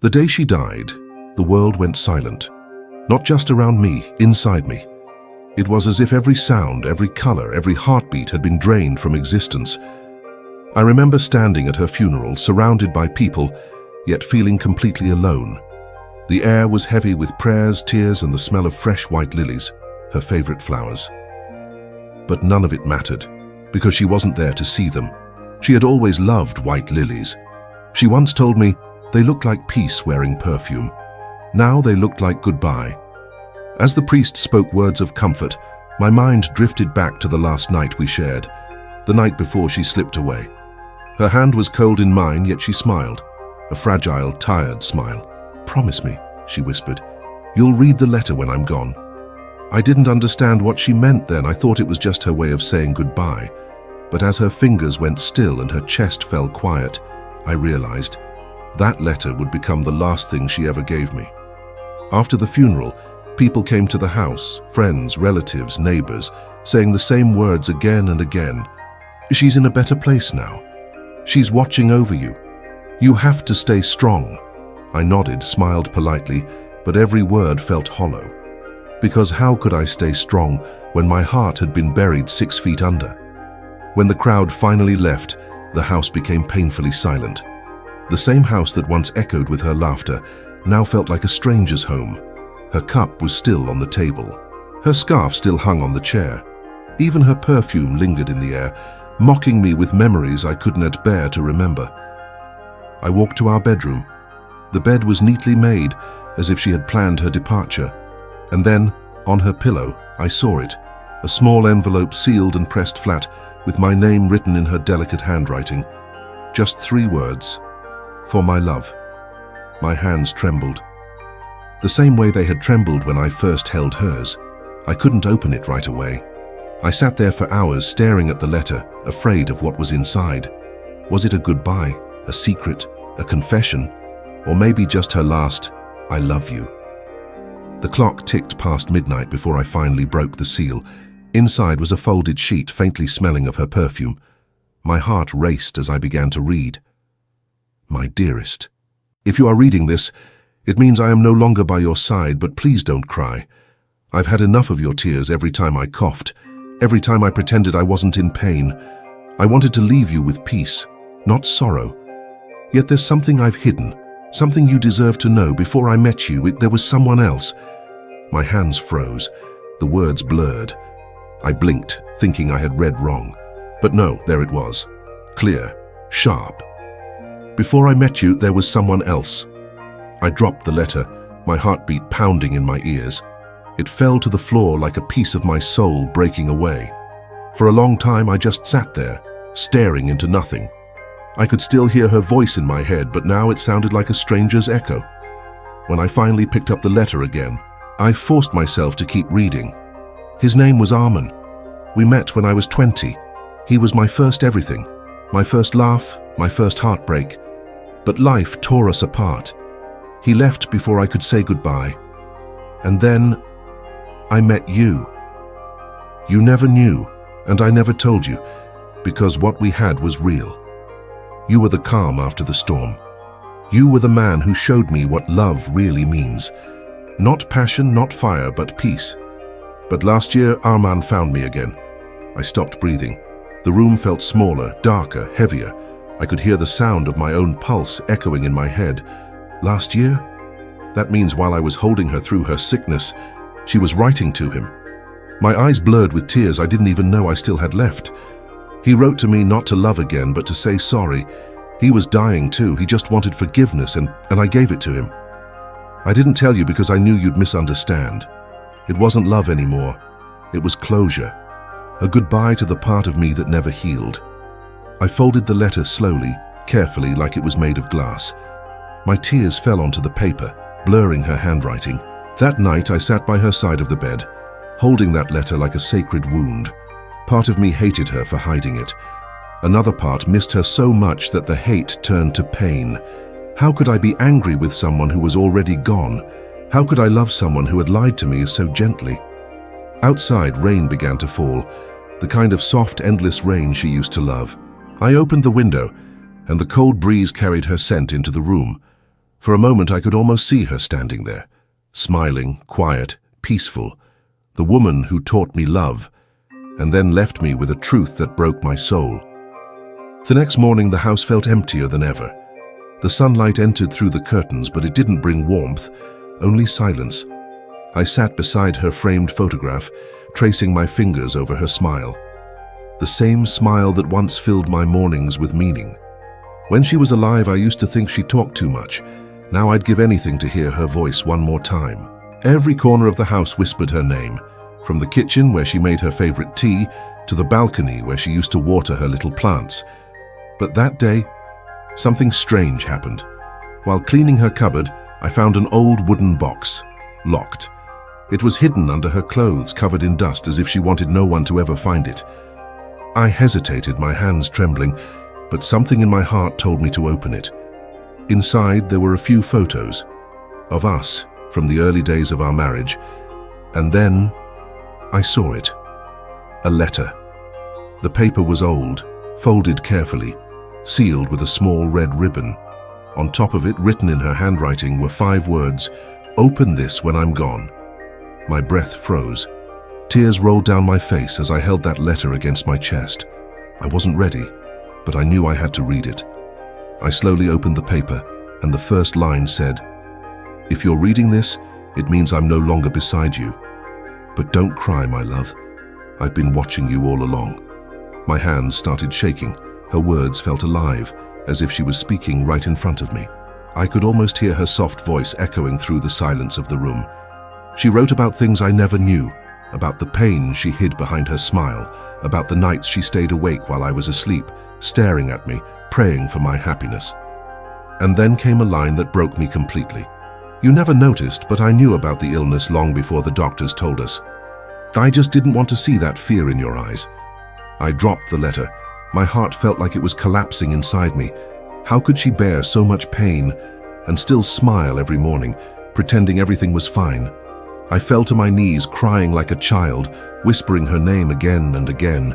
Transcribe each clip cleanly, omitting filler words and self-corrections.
The day she died, the world went silent. Not just around me, inside me. It was as if every sound, every color, every heartbeat had been drained from existence. I remember standing at her funeral, surrounded by people, yet feeling completely alone. The air was heavy with prayers, tears, and the smell of fresh white lilies, her favorite flowers. But none of it mattered, because she wasn't there to see them. She had always loved white lilies. She once told me they looked like peace wearing perfume. Now they looked like goodbye. As the priest spoke words of comfort, my mind drifted back to the last night we shared, the night before she slipped away. Her hand was cold in mine, yet she smiled, a fragile, tired smile. "Promise me," she whispered, "you'll read the letter when I'm gone." I didn't understand what she meant then. I thought it was just her way of saying goodbye. But as her fingers went still and her chest fell quiet, I realized that letter would become the last thing she ever gave me. After the funeral, people came to the house, friends, relatives, neighbors, saying the same words again and again. "She's in a better place now. She's watching over you. You have to stay strong." I nodded, smiled politely, but every word felt hollow. Because how could I stay strong when my heart had been buried 6 feet under? When the crowd finally left, the house became painfully silent. The same house that once echoed with her laughter now felt like a stranger's home. Her cup was still on the table. Her scarf still hung on the chair. Even her perfume lingered in the air, mocking me with memories I could not bear to remember. I walked to our bedroom. The bed was neatly made, as if she had planned her departure. And then, on her pillow, I saw it, a small envelope sealed and pressed flat, with my name written in her delicate handwriting. Just 3 words: "For my love." My hands trembled. The same way they had trembled when I first held hers. I couldn't open it right away. I sat there for hours staring at the letter, afraid of what was inside. Was it a goodbye, a secret, a confession, or maybe just her last, "I love you"? The clock ticked past midnight before I finally broke the seal. Inside was a folded sheet faintly smelling of her perfume. My heart raced as I began to read. "My dearest, if you are reading this, it means I am no longer by your side, but please don't cry. I've had enough of your tears every time I coughed, every time I pretended I wasn't in pain. I wanted to leave you with peace, not sorrow. Yet there's something I've hidden, something you deserve to know. Before I met you, there was someone else." My hands froze, the words blurred. I blinked, thinking I had read wrong. But no, there it was. Clear, sharp. "Before I met you, there was someone else." I dropped the letter, my heartbeat pounding in my ears. It fell to the floor like a piece of my soul breaking away. For a long time, I just sat there, staring into nothing. I could still hear her voice in my head, but now it sounded like a stranger's echo. When I finally picked up the letter again, I forced myself to keep reading. His name was Armin. We met when I was 20. He was my first everything, my first laugh, my first heartbreak. But life tore us apart. He left before I could say goodbye. And then I met you. You never knew, and I never told you, because what we had was real. You were the calm after the storm. You were the man who showed me what love really means. Not passion, not fire, but peace. But last year, Arman found me again. I stopped breathing. The room felt smaller, darker, heavier. I could hear the sound of my own pulse echoing in my head. Last year? That means while I was holding her through her sickness, she was writing to him. My eyes blurred with tears I didn't even know I still had left. He wrote to me not to love again, but to say sorry. He was dying too. He just wanted forgiveness, and I gave it to him. I didn't tell you because I knew you'd misunderstand. It wasn't love anymore. It was closure. A goodbye to the part of me that never healed. I folded the letter slowly, carefully, like it was made of glass. My tears fell onto the paper, blurring her handwriting. That night I sat by her side of the bed, holding that letter like a sacred wound. Part of me hated her for hiding it. Another part missed her so much that the hate turned to pain. How could I be angry with someone who was already gone? How could I love someone who had lied to me so gently? Outside, rain began to fall, the kind of soft, endless rain she used to love. I opened the window, and the cold breeze carried her scent into the room. For a moment I could almost see her standing there, smiling, quiet, peaceful, the woman who taught me love, and then left me with a truth that broke my soul. The next morning the house felt emptier than ever. The sunlight entered through the curtains, but it didn't bring warmth, only silence. I sat beside her framed photograph, tracing my fingers over her smile. The same smile that once filled my mornings with meaning. When she was alive, I used to think she talked too much. Now I'd give anything to hear her voice one more time. Every corner of the house whispered her name, from the kitchen where she made her favorite tea to the balcony where she used to water her little plants. But that day, something strange happened. While cleaning her cupboard, I found an old wooden box, locked. It was hidden under her clothes, covered in dust, as if she wanted no one to ever find it. I hesitated, my hands trembling, but something in my heart told me to open it. Inside, there were a few photos of us from the early days of our marriage, and then I saw it. A letter. The paper was old, folded carefully, sealed with a small red ribbon. On top of it, written in her handwriting, were 5 words, "Open this when I'm gone." My breath froze. Tears rolled down my face as I held that letter against my chest. I wasn't ready, but I knew I had to read it. I slowly opened the paper, and the first line said, "If you're reading this, it means I'm no longer beside you. But don't cry, my love. I've been watching you all along." My hands started shaking. Her words felt alive, as if she was speaking right in front of me. I could almost hear her soft voice echoing through the silence of the room. She wrote about things I never knew, about the pain she hid behind her smile, about the nights she stayed awake while I was asleep, staring at me, praying for my happiness. And then came a line that broke me completely. "You never noticed, but I knew about the illness long before the doctors told us. I just didn't want to see that fear in your eyes." I dropped the letter. My heart felt like it was collapsing inside me. How could she bear so much pain and still smile every morning, pretending everything was fine? I fell to my knees, crying like a child, whispering her name again and again.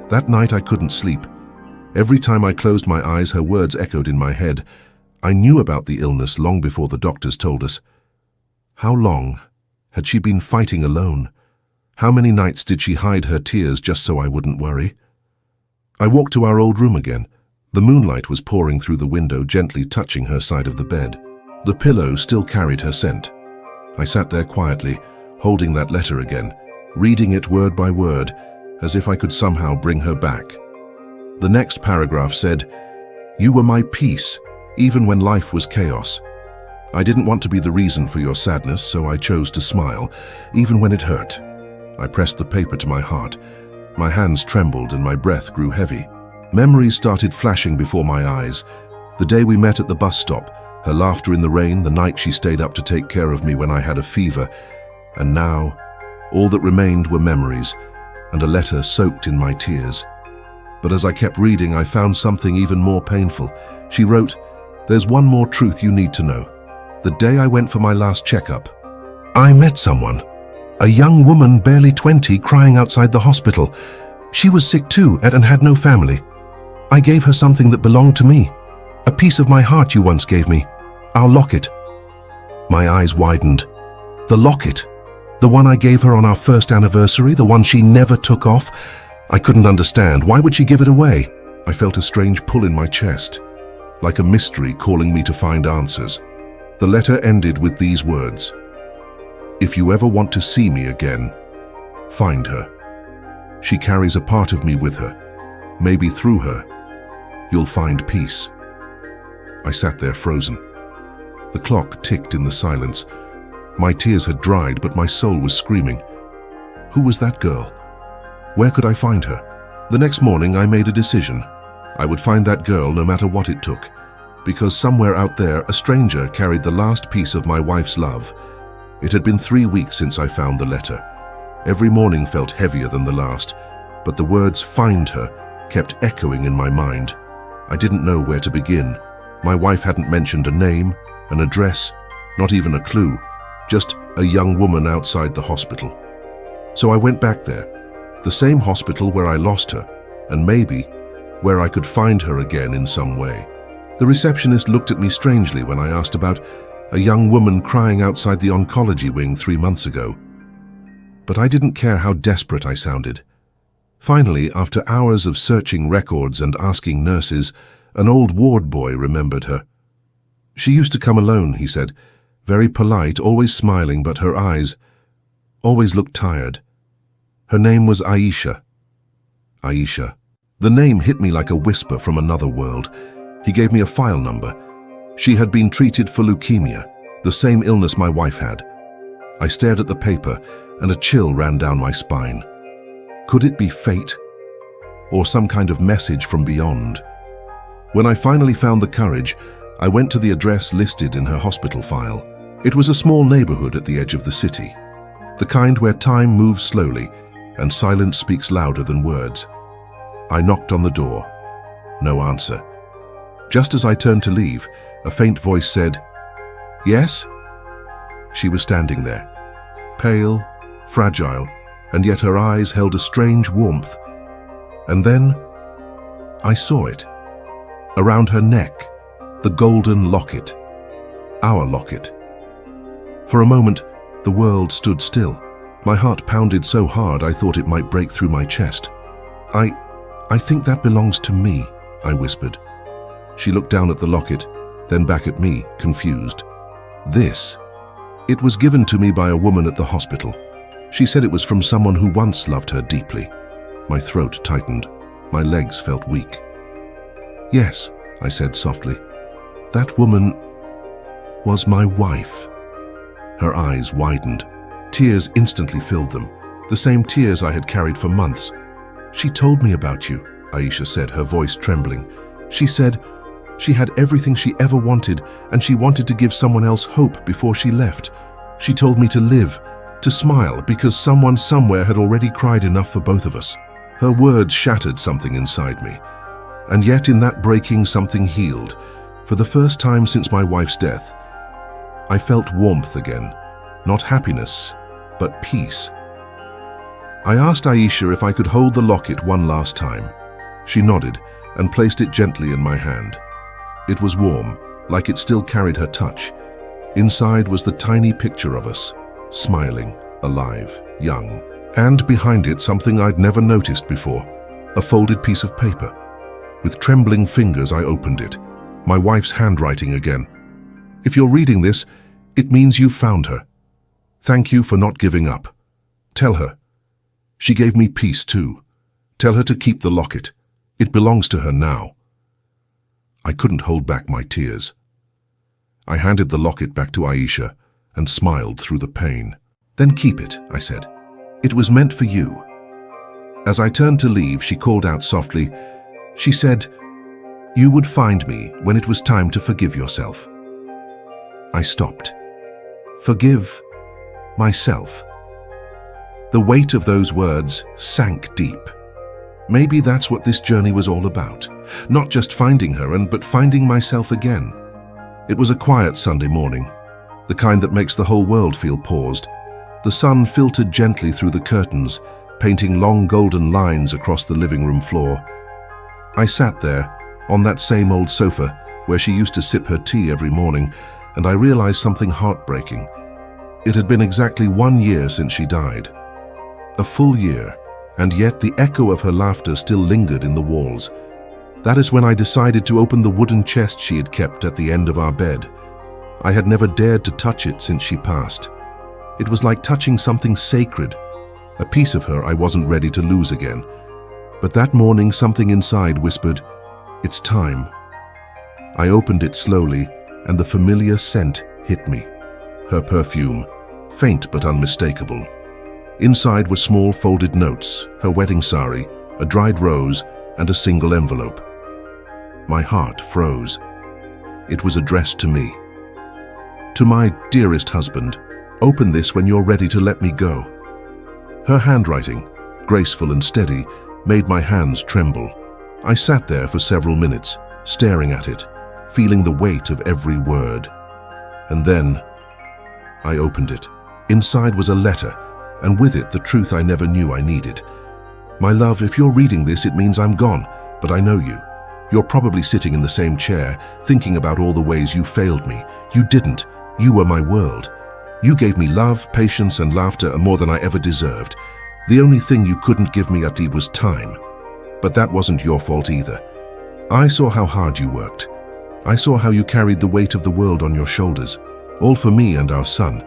That night I couldn't sleep. Every time I closed my eyes, her words echoed in my head. I knew about the illness long before the doctors told us. How long had she been fighting alone? How many nights did she hide her tears just so I wouldn't worry? I walked to our old room again. The moonlight was pouring through the window, gently touching her side of the bed. The pillow still carried her scent. I sat there quietly, holding that letter again, reading it word by word, as if I could somehow bring her back. The next paragraph said, "You were my peace, even when life was chaos. I didn't want to be the reason for your sadness, so I chose to smile, even when it hurt." I pressed the paper to my heart. My hands trembled and my breath grew heavy. Memories started flashing before my eyes. The day we met at the bus stop, her laughter in the rain, the night she stayed up to take care of me when I had a fever. And now, all that remained were memories, and a letter soaked in my tears. But as I kept reading, I found something even more painful. She wrote, "There's one more truth you need to know. The day I went for my last checkup, I met someone. A young woman, barely 20, crying outside the hospital. She was sick too and had no family. I gave her something that belonged to me. A piece of my heart you once gave me. Our locket." My eyes widened. The locket. The one I gave her on our first anniversary, the one she never took off. I couldn't understand. Why would she give it away? I felt a strange pull in my chest, like a mystery calling me to find answers. The letter ended with these words, "If you ever want to see me again, find her. She carries a part of me with her. Maybe through her, you'll find peace." I sat there frozen. The clock ticked in the silence. My tears had dried, but my soul was screaming. Who was that girl? Where could I find her? The next morning I made a decision. I would find that girl no matter what it took, because somewhere out there a stranger carried the last piece of my wife's love. It had been 3 weeks since I found the letter. Every morning felt heavier than the last, but the words "find her" kept echoing in my mind. I didn't know where to begin. My wife hadn't mentioned a name, an address, not even a clue, just a young woman outside the hospital. So I went back there, the same hospital where I lost her, and maybe where I could find her again in some way. The receptionist looked at me strangely when I asked about a young woman crying outside the oncology wing 3 months ago. But I didn't care how desperate I sounded. Finally, after hours of searching records and asking nurses, an old ward boy remembered her. She used to come alone, he said, very polite, always smiling, but her eyes always looked tired. Her name was Aisha. Aisha. The name hit me like a whisper from another world. He gave me a file number. She had been treated for leukemia, the same illness my wife had. I stared at the paper, and a chill ran down my spine. Could it be fate? Or some kind of message from beyond? When I finally found the courage, I went to the address listed in her hospital file. It was a small neighborhood at the edge of the city, the kind where time moves slowly and silence speaks louder than words. I knocked on the door. No answer. Just as I turned to leave, a faint voice said, "Yes?" She was standing there, pale, fragile, and yet her eyes held a strange warmth. And then I saw it. Around her neck, the golden locket. Our locket. For a moment, the world stood still. My heart pounded so hard I thought it might break through my chest. I think that belongs to me," I whispered. She looked down at the locket, then back at me, confused. "This? It was given to me by a woman at the hospital. She said it was from someone who once loved her deeply." My throat tightened. My legs felt weak. "Yes," I said softly. "That woman was my wife." Her eyes widened. Tears instantly filled them, the same tears I had carried for months. "She told me about you," Aisha said, her voice trembling. "She said she had everything she ever wanted, and she wanted to give someone else hope before she left. She told me to live, to smile, because someone somewhere had already cried enough for both of us." Her words shattered something inside me. And yet in that breaking, something healed. For the first time since my wife's death, I felt warmth again. Not happiness, but peace. I asked Aisha if I could hold the locket one last time. She nodded and placed it gently in my hand. It was warm, like it still carried her touch. Inside was the tiny picture of us, smiling, alive, young. And behind it, something I'd never noticed before, a folded piece of paper. With trembling fingers, I opened it. My wife's handwriting again. "If you're reading this, it means you've found her. Thank you for not giving up. Tell her. She gave me peace too. Tell her to keep the locket. It belongs to her now." I couldn't hold back my tears. I handed the locket back to Aisha and smiled through the pain. "Then keep it," I said. "It was meant for you." As I turned to leave, she called out softly. She said, "You would find me when it was time to forgive yourself." I stopped. Forgive myself. The weight of those words sank deep. Maybe that's what this journey was all about. Not just finding her, but finding myself again. It was a quiet Sunday morning, the kind that makes the whole world feel paused. The sun filtered gently through the curtains, painting long golden lines across the living room floor. I sat there, on that same old sofa, where she used to sip her tea every morning, and I realized something heartbreaking. It had been exactly 1 year since she died. A full year, and yet the echo of her laughter still lingered in the walls. That is when I decided to open the wooden chest she had kept at the end of our bed. I had never dared to touch it since she passed. It was like touching something sacred, a piece of her I wasn't ready to lose again. But that morning something inside whispered, "It's time." I opened it slowly, and the familiar scent hit me. Her perfume, faint but unmistakable. Inside were small folded notes, her wedding sari, a dried rose, and a single envelope. My heart froze. It was addressed to me. "To my dearest husband, open this when you're ready to let me go." Her handwriting, graceful and steady, made my hands tremble. I sat there for several minutes, staring at it, feeling the weight of every word. And then I opened it. Inside was a letter, and with it the truth I never knew I needed. "My love, if you're reading this, it means I'm gone, but I know you. You're probably sitting in the same chair, thinking about all the ways you failed me. You didn't. You were my world. You gave me love, patience, and laughter more than I ever deserved. The only thing you couldn't give me, Ati, was time. But that wasn't your fault either. I saw how hard you worked. I saw how you carried the weight of the world on your shoulders, all for me and our son.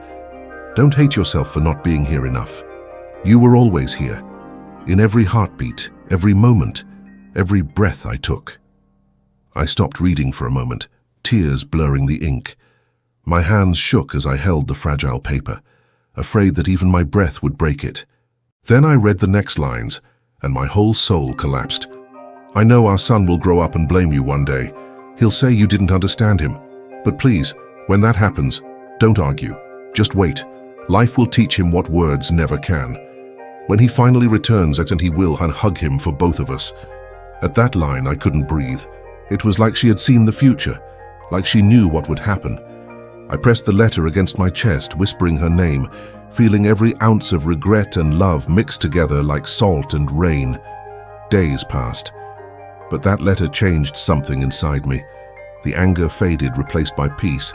Don't hate yourself for not being here enough. You were always here, in every heartbeat, every moment, every breath I took. I stopped reading for a moment, tears blurring the ink. My hands shook as I held the fragile paper, afraid that even my breath would break it. Then I read the next lines, and my whole soul collapsed. I know our son will grow up and blame you one day. He'll say you didn't understand him. But please, when that happens, don't argue. Just wait. Life will teach him what words never can. When he finally returns, and he will, and hug him for both of us. At that line, I couldn't breathe. It was like she had seen the future, like she knew what would happen. I pressed the letter against my chest, whispering her name, feeling every ounce of regret and love mixed together like salt and rain. Days passed, but that letter changed something inside me. The anger faded, replaced by peace.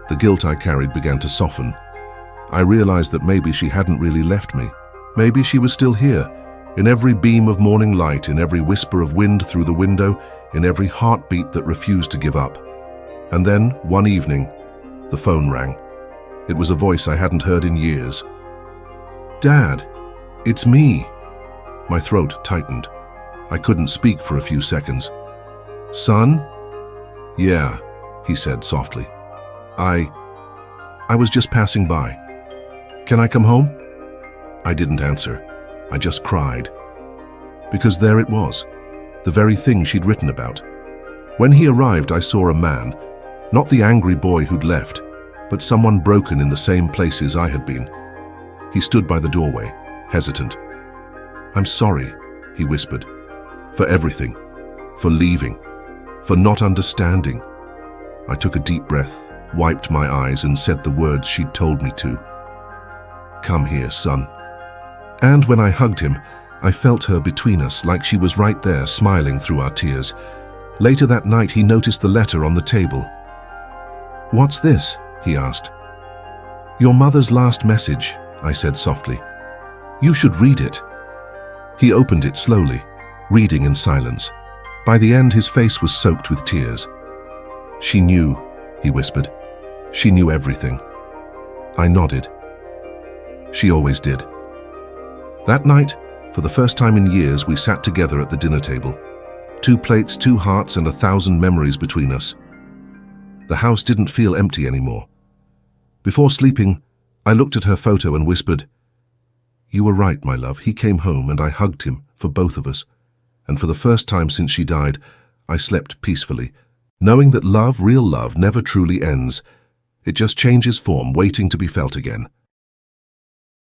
The guilt I carried began to soften. I realized that maybe she hadn't really left me. Maybe she was still here, in every beam of morning light, in every whisper of wind through the window, in every heartbeat that refused to give up. And then, one evening, the phone rang. It was a voice I hadn't heard in years. "Dad, it's me." My throat tightened. I couldn't speak for a few seconds. "Son?" "Yeah," he said softly. I was just passing by. Can I come home?" I didn't answer. I just cried. Because there it was, the very thing she'd written about. When he arrived, I saw a man, not the angry boy who'd left, but someone broken in the same places I had been. He stood by the doorway, hesitant. "I'm sorry," he whispered, "for everything, for leaving, for not understanding." I took a deep breath, wiped my eyes, and said the words she'd told me to. "Come here, son." And when I hugged him, I felt her between us, like she was right there, smiling through our tears. Later that night, he noticed the letter on the table. "What's this?" he asked. "Your mother's last message," I said softly. "You should read it." He opened it slowly, reading in silence. By the end, his face was soaked with tears. "She knew," he whispered. "She knew everything." I nodded. She always did. That night, for the first time in years, we sat together at the dinner table. 2 plates, 2 hearts, and 1,000 memories between us. The house didn't feel empty anymore. Before sleeping, I looked at her photo and whispered, "You were right, my love. He came home and I hugged him for both of us. And for the first time since she died, I slept peacefully, knowing that love, real love, never truly ends. It just changes form, waiting to be felt again."